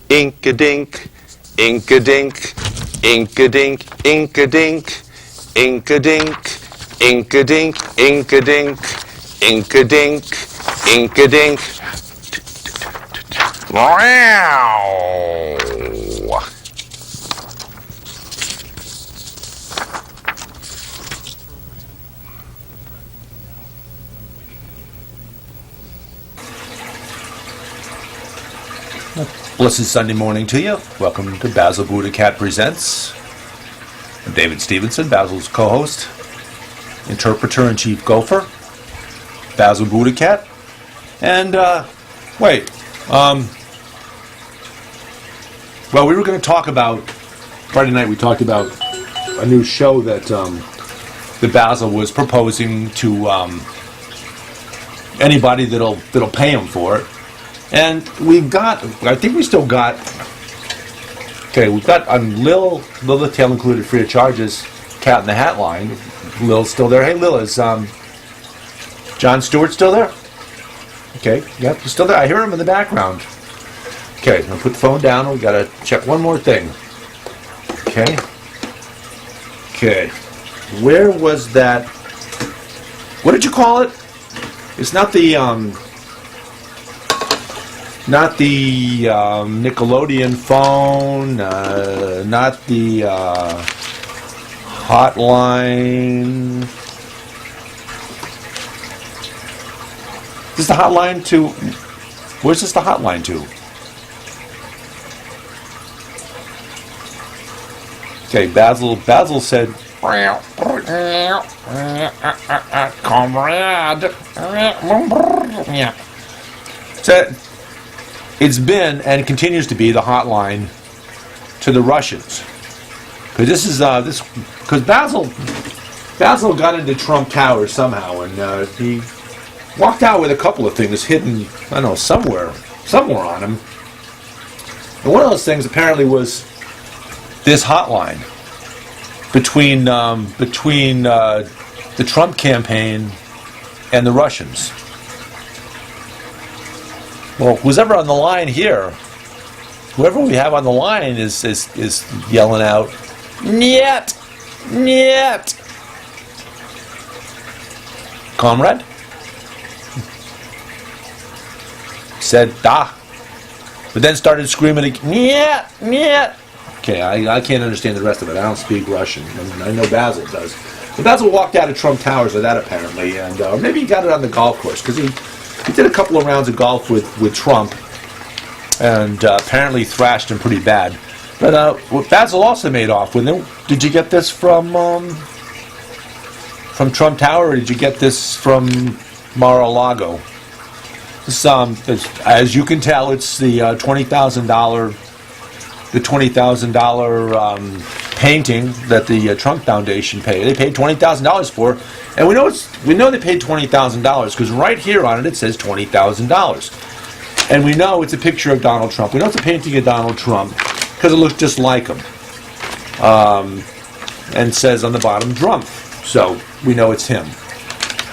Ink-a-dink, ink-a-dink, ink-a-dink, ink-a-dink, ink-a-dink, ink-a-dink, ink-a-dink, ink-a-dink, ink-a-dink. Wow! Blessed Sunday morning to you. Welcome to Basil BuddhaCat Presents. I'm David Stevenson, Basil's co-host, interpreter-in-chief gopher, Basil BuddhaCat. And, well, we were going to talk about, Friday night we talked about a new show that Basil was proposing to anybody that'll pay him for it. And we've got, I think we still got, we've got on Lil the Tale Included free of charges, Cat in the Hat line. Lil's still there. Hey, Lil, is Jon Stewart still there? Okay, yep, he's still there. I hear him in the background. Okay, I'm going to put the phone down. We've got to check one more thing. Okay, where was that? What did you call it? It's not the, Nickelodeon phone, not the hotline. Is this the hotline to? Where's this the hotline to? Okay, Basil said, comrade. So, it's been and continues to be the hotline to the Russians, because this is because Basil got into Trump Tower somehow, and he walked out with a couple of things hidden, I don't know, somewhere on him. And one of those things apparently was this hotline between the Trump campaign and the Russians. Well, who's ever on the line here, whoever we have on the line is yelling out, "Niet! Niet!" Comrade? Said, "Da." But then started screaming, "Niet! Niet!" Okay, I can't understand the rest of it. I don't speak Russian. I know Basil does. But Basil walked out of Trump Towers with that, apparently, and maybe he got it on the golf course, because he did a couple of rounds of golf with Trump, and apparently thrashed him pretty bad. But what Basil also made off with him. Did you get this from Trump Tower, or did you get this from Mar-a-Lago? This, as you can tell, it's the $20,000 painting that the Trump Foundation paid. They paid $20,000 for, and we know they paid $20,000 because right here on it says $20,000, and we know it's a picture of Donald Trump. We know it's a painting of Donald Trump because it looks just like him, and says on the bottom "Trump," so we know it's him.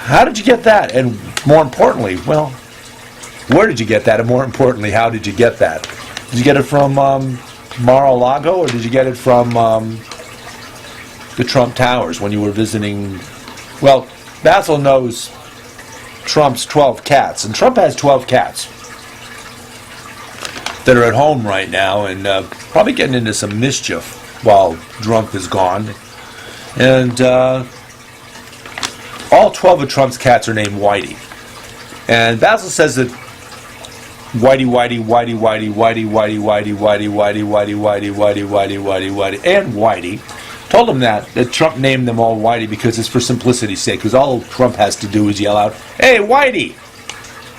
How did you get that? And more importantly, well, where did you get that? And more importantly, how did you get that? Did you get it from Mar-a-Lago, or did you get it from the Trump Towers when you were visiting? Well, Basil knows Trump's 12 cats, and Trump has 12 cats that are at home right now and probably getting into some mischief while Trump is gone. And all 12 of Trump's cats are named Whitey. And Basil says that Whitey, and Whitey told him that Trump named them all Whitey because it's for simplicity's sake, because all Trump has to do is yell out, "Hey, Whitey!"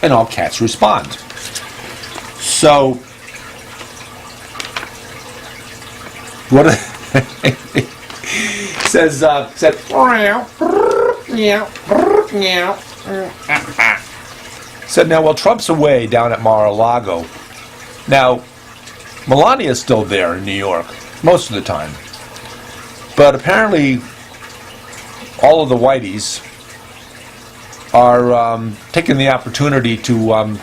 and all cats respond. So, what says said, now, while Trump's away down at Mar-a-Lago, now, Melania's still there in New York, most of the time. But apparently, all of the Whiteys are taking the opportunity to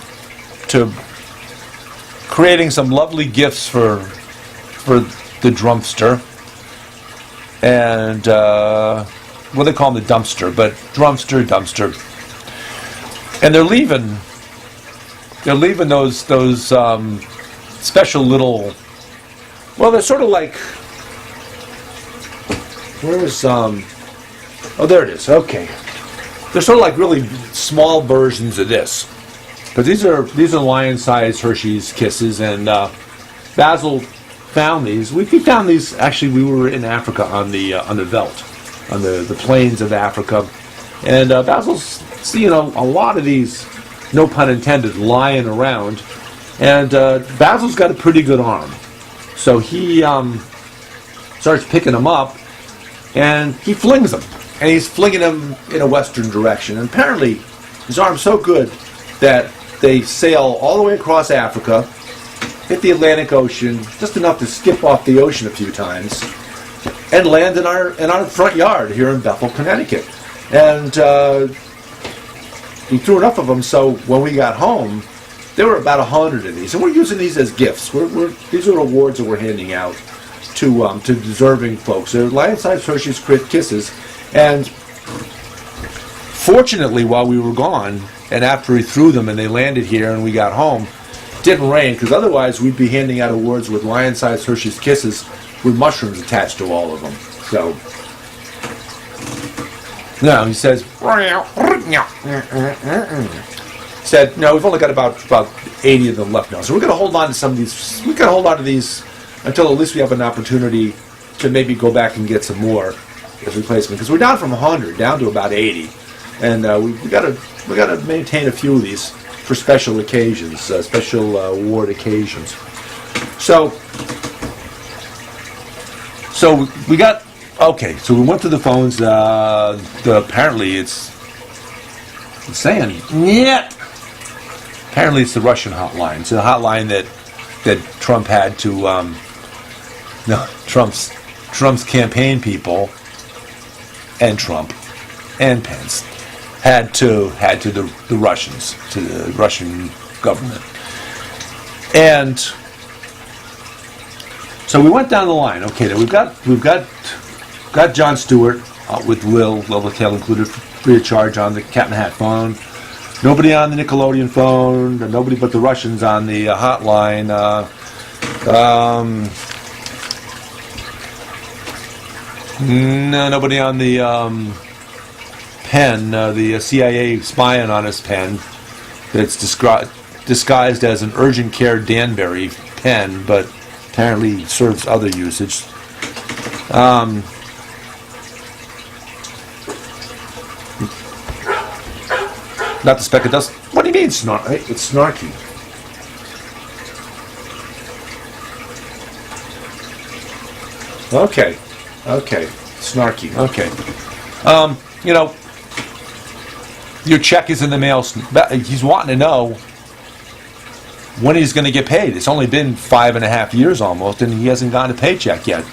creating some lovely gifts for the drumster. And, well, they call them the dumpster, but dumpster. And they're leaving those special little, well, they're sort of like, where's, oh, there it is, okay. They're sort of like really small versions of this. Because these are lion-sized Hershey's Kisses, and Basil found these. We found these, actually, we were in Africa on the veldt, on the plains of Africa. And Basil's seeing a lot of these, no pun intended, lying around. And Basil's got a pretty good arm. So he starts picking them up, and he flings them. And he's flinging them in a western direction. And apparently, his arm's so good that they sail all the way across Africa, hit the Atlantic Ocean, just enough to skip off the ocean a few times, and land in our front yard here in Bethel, Connecticut. And he threw enough of them, so when we got home, there were about 100 of these, and we're using these as gifts. These are awards that we're handing out to deserving folks. They're lion-sized Hershey's Kisses, and fortunately, while we were gone, and after he threw them and they landed here and we got home, it didn't rain, because otherwise we'd be handing out awards with lion-sized Hershey's Kisses with mushrooms attached to all of them. So, no, he says, said, no, we've only got about 80 of them left now. So we're going to hold on to some of these. We're going to hold on to these until at least we have an opportunity to maybe go back and get some more as replacement. Because we're down from 100 down to about 80, and we got to maintain a few of these for special occasions, special award occasions. So we got. Okay, so we went to the phones. Apparently, it's saying, yeah. Apparently, it's the Russian hotline. It's a hotline that Trump had to Trump's campaign people and Trump and Pence had to the Russians, to the Russian government. And so we went down the line. Okay, then we've got Jon Stewart with Will Tail included, free of charge on the Cat in the Hat phone. Nobody on the Nickelodeon phone. Nobody but the Russians on the hotline. No, nobody on the pen. The CIA spying on his pen. That's disguised as an urgent care Danbury pen, but apparently serves other usage. Not the speck of dust. What do you mean it's snarky? Okay. Snarky. Okay. Your check is in the mail. He's wanting to know when he's going to get paid. It's only been 5.5 years almost, and he hasn't gotten a paycheck yet.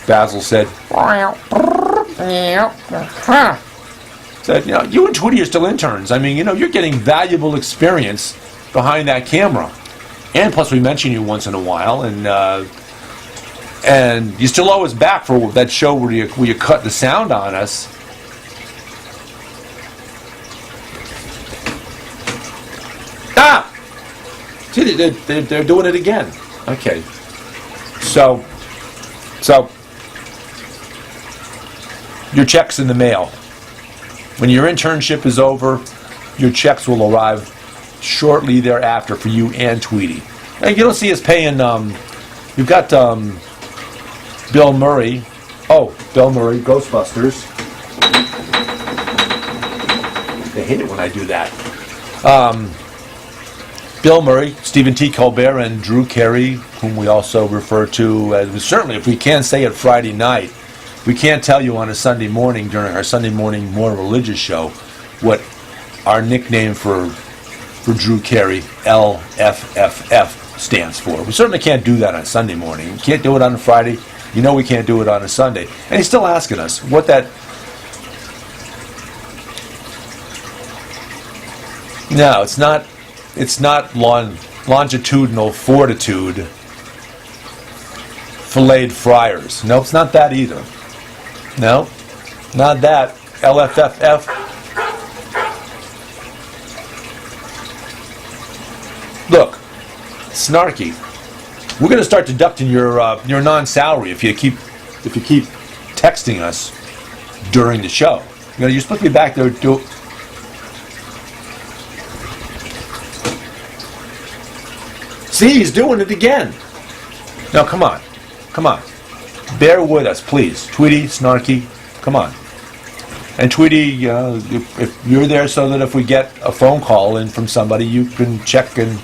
Basil said, you and Tweety are still interns. I mean, you're getting valuable experience behind that camera. And plus we mention you once in a while, and you still owe us back for that show where you cut the sound on us. See, they're doing it again. Okay. So your check's in the mail. When your internship is over, your checks will arrive shortly thereafter for you and Tweety. Now, you don't see us paying. You've got Bill Murray. Oh, Bill Murray, Ghostbusters. They hate it when I do that. Bill Murray, Stephen T. Colbert, and Drew Carey, whom we also refer to as, certainly if we can say it Friday night, we can't tell you on a Sunday morning during our Sunday morning more religious show what our nickname for Drew Carey, LFFF, stands for. We certainly can't do that on Sunday morning. We can't do it on a Friday. We can't do it on a Sunday. And he's still asking us what that... No, it's not it's not longitudinal fortitude filleted friars. No, it's not that either. No, not that. LFFF. Look, snarky. We're going to start deducting your non-salary if you keep texting us during the show. You're supposed to be back there See, he's doing it again. No, come on. Bear with us, please. Tweety, snarky, come on. And Tweety, if you're there so that if we get a phone call in from somebody, you can check and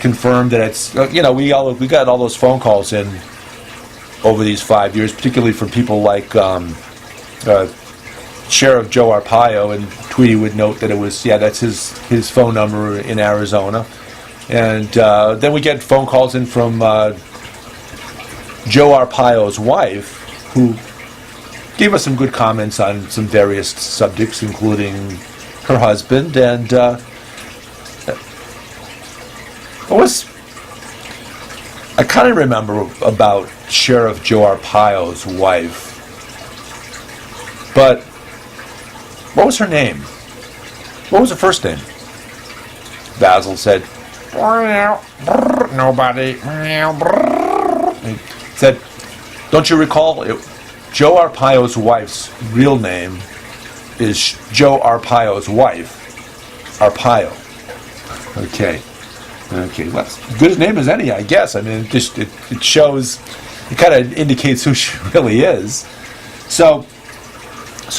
confirm that it's, we got all those phone calls in over these 5 years, particularly from people like Sheriff Joe Arpaio, and Tweety would note that it was, that's his phone number in Arizona. And then we get phone calls in from Joe Arpaio's wife, who gave us some good comments on some various subjects, including her husband, and I kind of remember about Sheriff Joe Arpaio's wife, but what was her name? What was her first name? Basil said, nobody. He said, don't you recall? Joe Arpaio's wife's real name is Joe Arpaio's wife, Arpaio. Okay, well, that's as good a name as any, I guess. I mean, it shows, it kind of indicates who she really is. So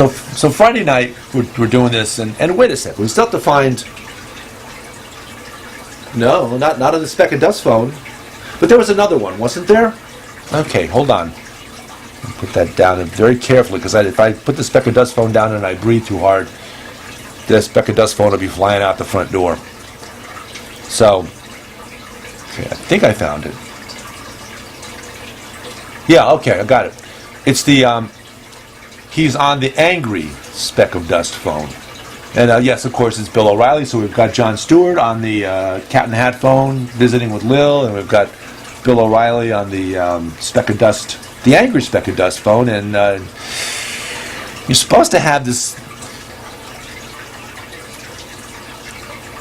Friday night we're doing this, and wait a second, we still have to find. No, not on the Speck of Dust phone, but there was another one, wasn't there? Okay, hold on. I'll put that down very carefully, because if I put the Speck of Dust phone down and I breathe too hard, the Speck of Dust phone will be flying out the front door. So, okay, I think I found it. Yeah, okay, I got it. It's the, he's on the angry Speck of Dust phone. And yes, of course, it's Bill O'Reilly, so we've got Jon Stewart on the Cat in the Hat phone, visiting with Lil, and we've got Bill O'Reilly on the Speck of Dust, the angry Speck of Dust phone, and you're supposed to have this.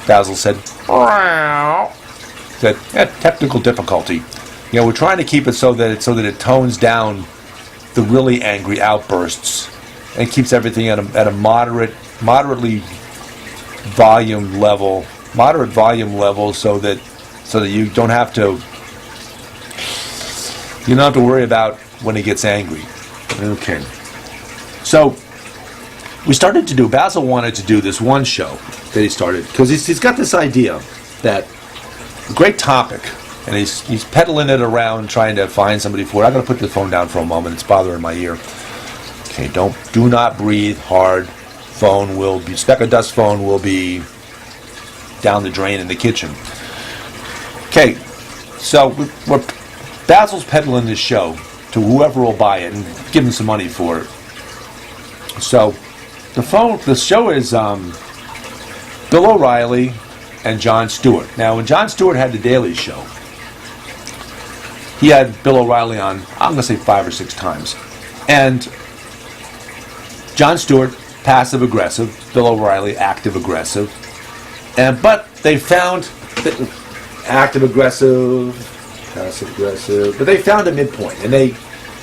Basil said, technical difficulty. We're trying to keep it so that it tones down the really angry outbursts and keeps everything at a moderately volume level, so that you don't have to worry about when he gets angry. Okay. So Basil wanted to do this one show that he started, because he's got this idea that a great topic, and he's peddling it around, trying to find somebody for it. I'm going to put the phone down for a moment. It's bothering my ear. Okay, do not breathe hard. Speck of Dust phone will be down the drain in the kitchen. Okay, so Basil's peddling this show to whoever will buy it and give him some money for it. So the show is Bill O'Reilly and Jon Stewart. Now, when Jon Stewart had the Daily Show, he had Bill O'Reilly on, I'm going to say 5 or 6 times. And Jon Stewart, passive-aggressive, Bill O'Reilly, active-aggressive. But they found that active-aggressive, passive-aggressive, but they found a midpoint, and they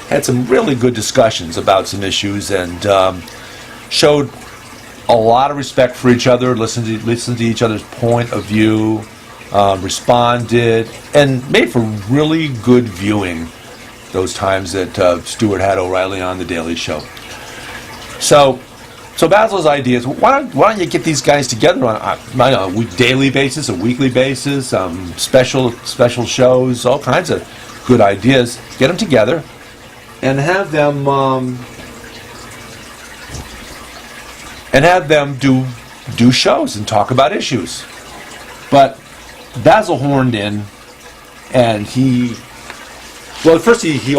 had some really good discussions about some issues, and showed a lot of respect for each other, listened to each other's point of view, responded, and made for really good viewing those times that Stewart had O'Reilly on the Daily Show. So Basil's idea is, why don't you get these guys together on a daily basis, a weekly basis, special shows, all kinds of good ideas. Get them together and have them do shows and talk about issues. But Basil horned in, and he offered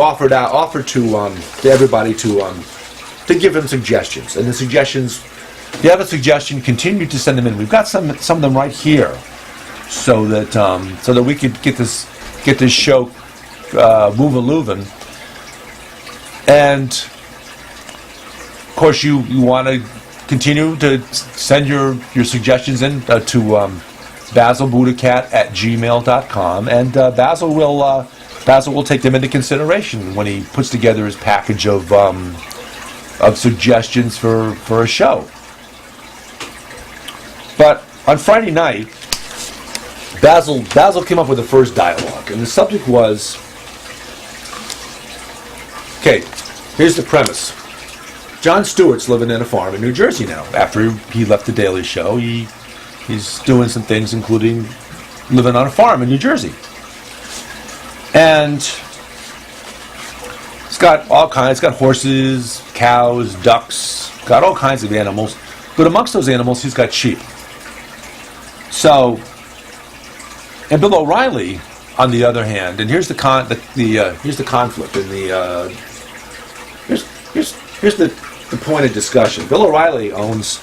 to everybody to give him suggestions. And the suggestions, if you have a suggestion, continue to send them in. We've got some of them right here. so that we could get this show moving. And of course, you want to continue to send your suggestions in to Basil BuddhaCat at gmail.com, and Basil will take them into consideration when he puts together his package of suggestions for a show. But on Friday night, Basil came up with the first dialogue, and the subject was, okay, here's the premise. Jon Stewart's living in a farm in New Jersey now. After he left the Daily Show, he's doing some things, including living on a farm in New Jersey. And it's got all kinds. It's got horses, cows, ducks, got all kinds of animals. But amongst those animals, he's got sheep. So, and Bill O'Reilly, on the other hand, and here's the here's the conflict, and here's the point of discussion. Bill O'Reilly owns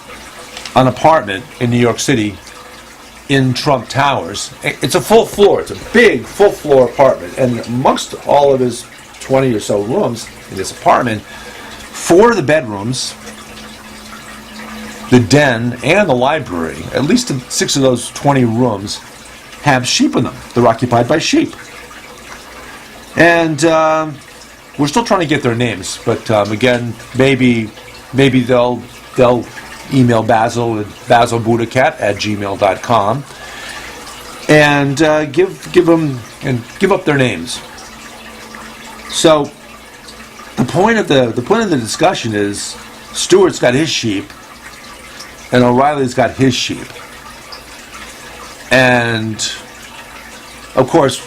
an apartment in New York City in Trump Towers. It's a full floor. It's a big full floor apartment, and amongst all of his 20 or so rooms in this apartment, 4 of the bedrooms, the den, and the library, at least 6 of those 20 rooms, have sheep in them. They're occupied by sheep. And we're still trying to get their names, but again, maybe they'll email Basil at basilbuddhacat at gmail.com and give up their names. So the point of the discussion is Stewart's got his sheep and O'Reilly's got his sheep. And of course,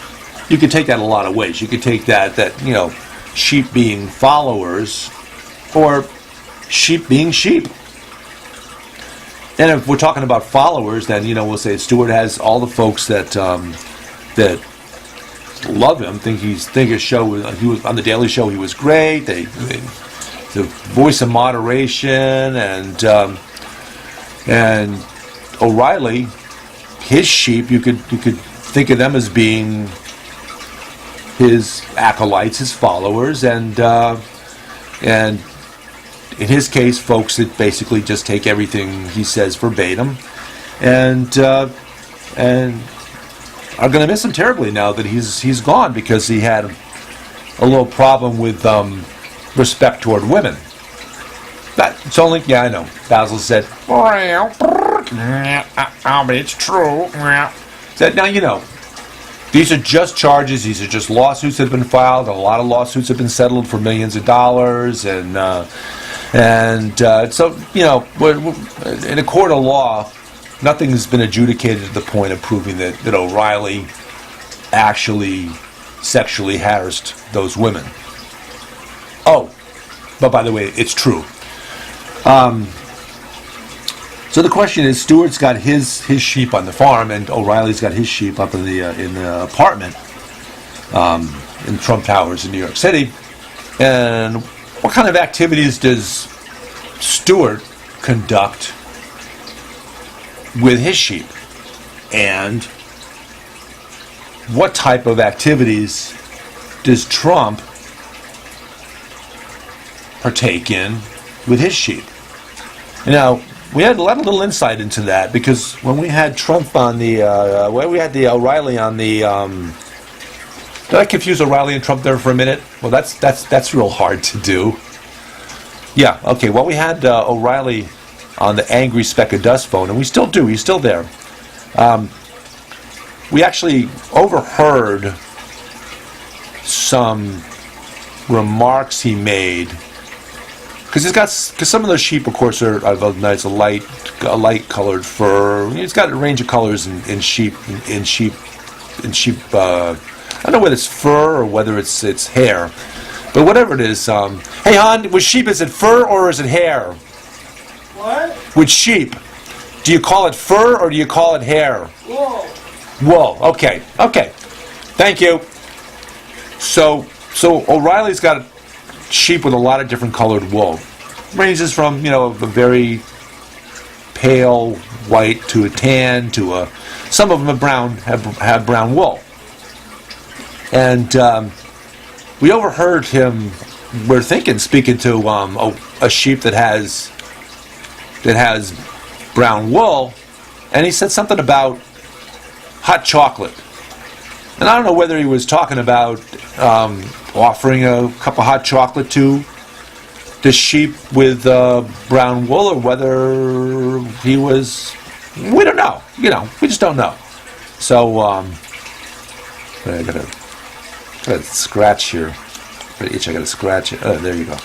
you could take that a lot of ways. You could take that sheep being followers, or sheep being sheep. And if we're talking about followers, then we'll say Stewart has all the folks that love him, think his show. He was on the Daily Show. He was great. The voice of moderation, and O'Reilly, his sheep. You could think of them as being his acolytes, his followers, and in his case, folks that basically just take everything he says verbatim, and are going to miss him terribly now that he's gone, because he had a little problem with respect toward women. It's only, I know. Basil said, well, it's true. Said, now these are just charges. These are just lawsuits that have been filed. A lot of lawsuits have been settled for millions of dollars, and so in a court of law, nothing has been adjudicated to the point of proving that O'Reilly actually sexually harassed those women. Oh, but by the way, it's true. So the question is, Stewart's got his sheep on the farm, and O'Reilly's got his sheep up in the apartment in Trump Towers in New York City. And what kind of activities does Stewart conduct with his sheep? And what type of activities does Trump partake in with his sheep? We had a little insight into that, because when we had Trump on the, we had the O'Reilly on the, did I confuse O'Reilly and Trump there for a minute? Well, that's real hard to do. Yeah, okay, well, we had O'Reilly on the angry speck of dust phone, and we still do, he's still there. We actually overheard some remarks he made, because some of those sheep, of course, are of a nice light colored fur. It's got a range of colors in sheep. I don't know whether it's fur or whether it's hair, but whatever it is. Hey, hon, with sheep, is it fur or is it hair? What? With sheep, do you call it fur or do you call it hair? Wool. Wool. Okay. Thank you. So O'Reilly's got sheep with a lot of different colored wool. Ranges from a very pale white to a tan to some of them have brown wool. And we overheard him, we're thinking, speaking to a sheep that has brown wool, and he said something about hot chocolate. And I don't know whether he was talking about offering a cup of hot chocolate to the sheep with brown wool, or whether he was, we don't know. We just don't know. So I gotta scratch here. I gotta scratch it. Oh, there you go.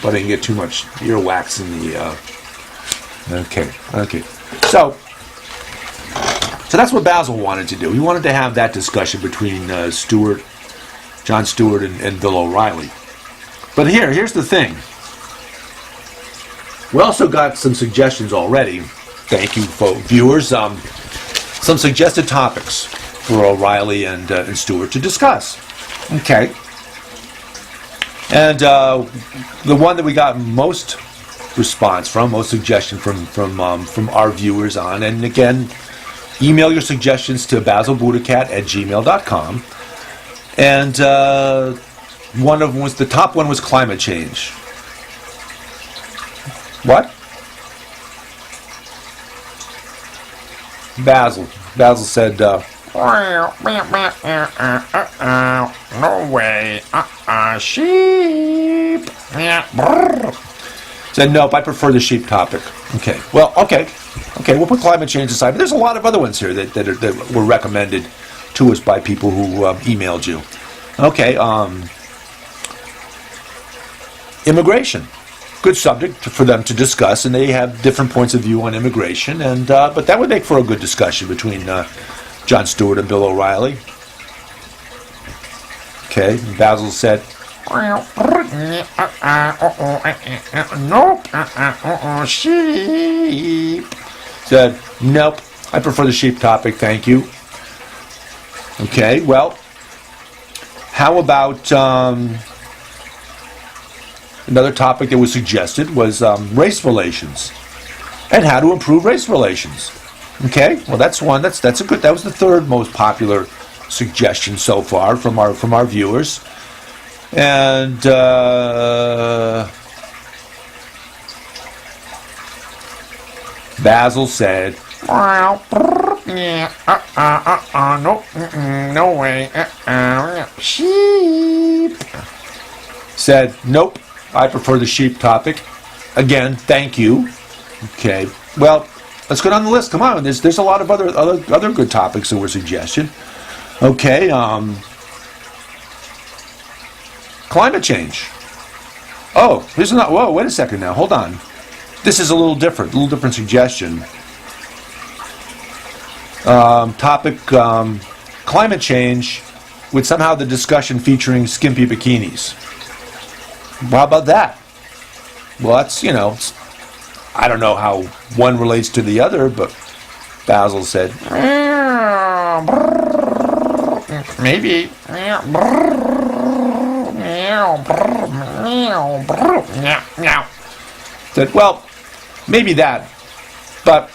But I didn't get too much earwax in the. Okay. So that's what Basil wanted to do. He wanted to have that discussion between Jon Stewart and Bill O'Reilly. But here's the thing. We also got some suggestions already. Thank you, viewers. Some suggested topics for O'Reilly and Stewart to discuss. Okay. And the one that we got most response from, most suggestion from our viewers on, and again, email your suggestions to basilbuddhacat@gmail.com. And one of them was, the top one was climate change. What? Basil said, no way, sheep. Said, nope, I prefer the sheep topic. Okay, well, okay, we'll put climate change aside, but there's a lot of other ones here that were recommended to us by people who emailed you. Okay, immigration. Good subject for them to discuss, and they have different points of view on immigration, and but that would make for a good discussion between Jon Stewart and Bill O'Reilly. Okay, Basil said, nope, sheep. Said, nope, I prefer the sheep topic, thank you. Okay, well, how about another topic that was suggested was race relations and how to improve race relations. Okay, well that's one. That's a good. That was the third most popular suggestion so far from our viewers. And Basil said, no way, sheep. Said, nope, I prefer the sheep topic. Again, thank you. Okay, well, let's go down the list. Come on, there's a lot of other good topics that were suggested. Okay, climate change. Oh, here's another. Whoa, wait a second now. Hold on. This is a little different suggestion. Topic: climate change, with somehow the discussion featuring skimpy bikinis. How about that? Well, that's, I don't know how one relates to the other, but Basil said, maybe. Said, well, maybe that, but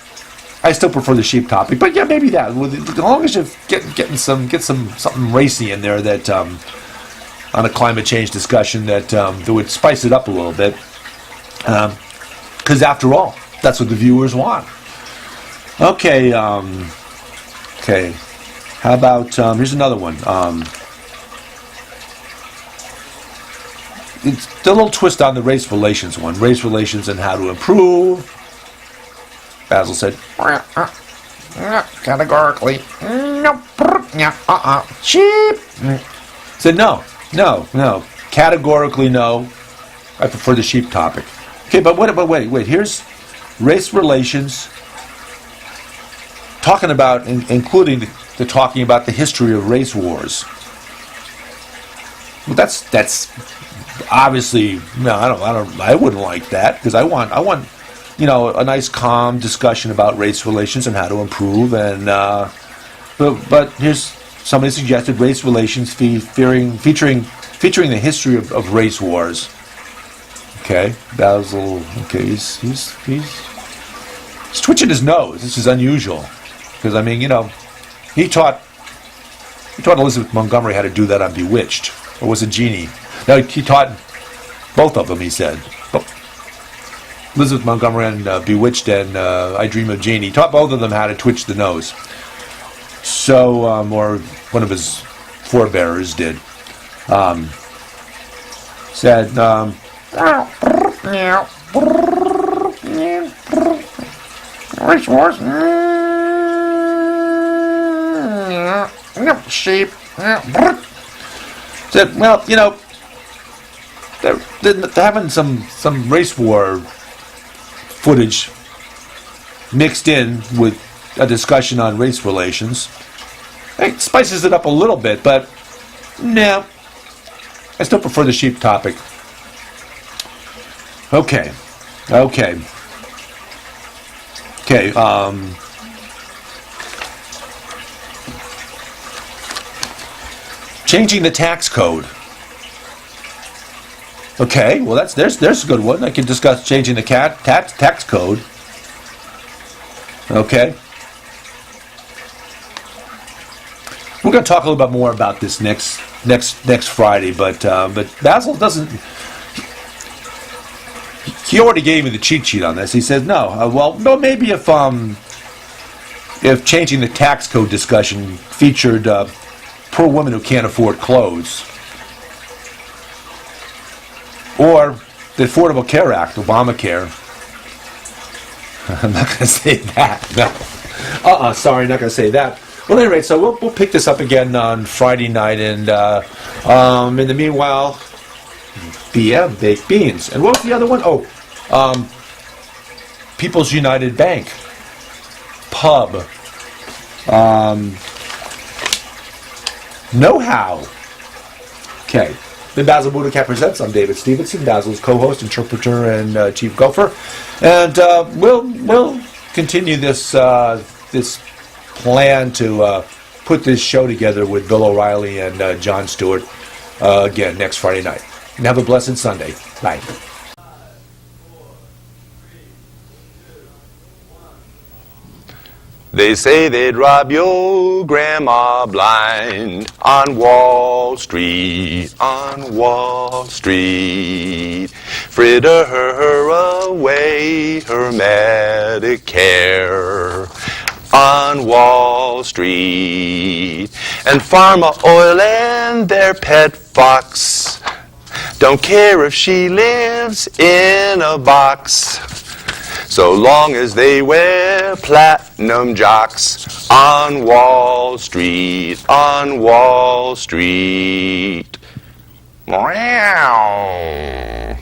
I still prefer the sheep topic. But yeah, maybe that. As long as you get something racy in there that on a climate change discussion that would spice it up a little bit, because after all, that's what the viewers want. Okay. Okay. How about here's another one. It's a little twist on the race relations one. Race relations and how to improve. Basil said, categorically, no, sheep. Said no, categorically no. I prefer the sheep topic. Okay, but wait. Here's race relations. Talking about, including the talking about the history of race wars. Well, that's obviously no. I wouldn't like that, because I want a nice calm discussion about race relations and how to improve. And but here's somebody suggested race relations featuring the history of race wars. Okay, Basil. Okay, he's twitching his nose. This is unusual. Because, I mean, he taught Elizabeth Montgomery how to do that on Bewitched. Or was it Genie? No, he taught both of them, he said. Elizabeth Montgomery and Bewitched and I Dream of Jeannie. He taught both of them how to twitch the nose. So, or one of his forebearers did. Said, sheep. Said, well, they're having some race war footage mixed in with a discussion on race relations. It spices it up a little bit, but no, I still prefer the sheep topic. Okay. Changing the tax code. Okay, well there's a good one. I can discuss changing the tax code. Okay. We're going to talk a little bit more about this next Friday, but Basil doesn't. He already gave me the cheat sheet on this. He says no. Maybe if changing the tax code discussion featured poor women who can't afford clothes, or the Affordable Care Act, Obamacare. I'm not going to say that. No. Sorry, not going to say that. Well, at any rate, so we'll pick this up again on Friday night, and in the meanwhile, BM, baked beans. And what was the other one? People's United Bank. Pub. Know-how. Okay. The Basil BuddhaCat presents. I'm David Stevenson, Basil's co-host, interpreter, and chief gopher. And we'll continue this plan to put this show together with Bill O'Reilly and Jon Stewart again next Friday night. And have a blessed Sunday. Bye. They say they'd rob your grandma blind on Wall Street, fritter her away her Medicare on Wall Street. And Pharma Oil and their pet fox don't care if she lives in a box, so long as they wear platinum jocks on Wall Street, Meow.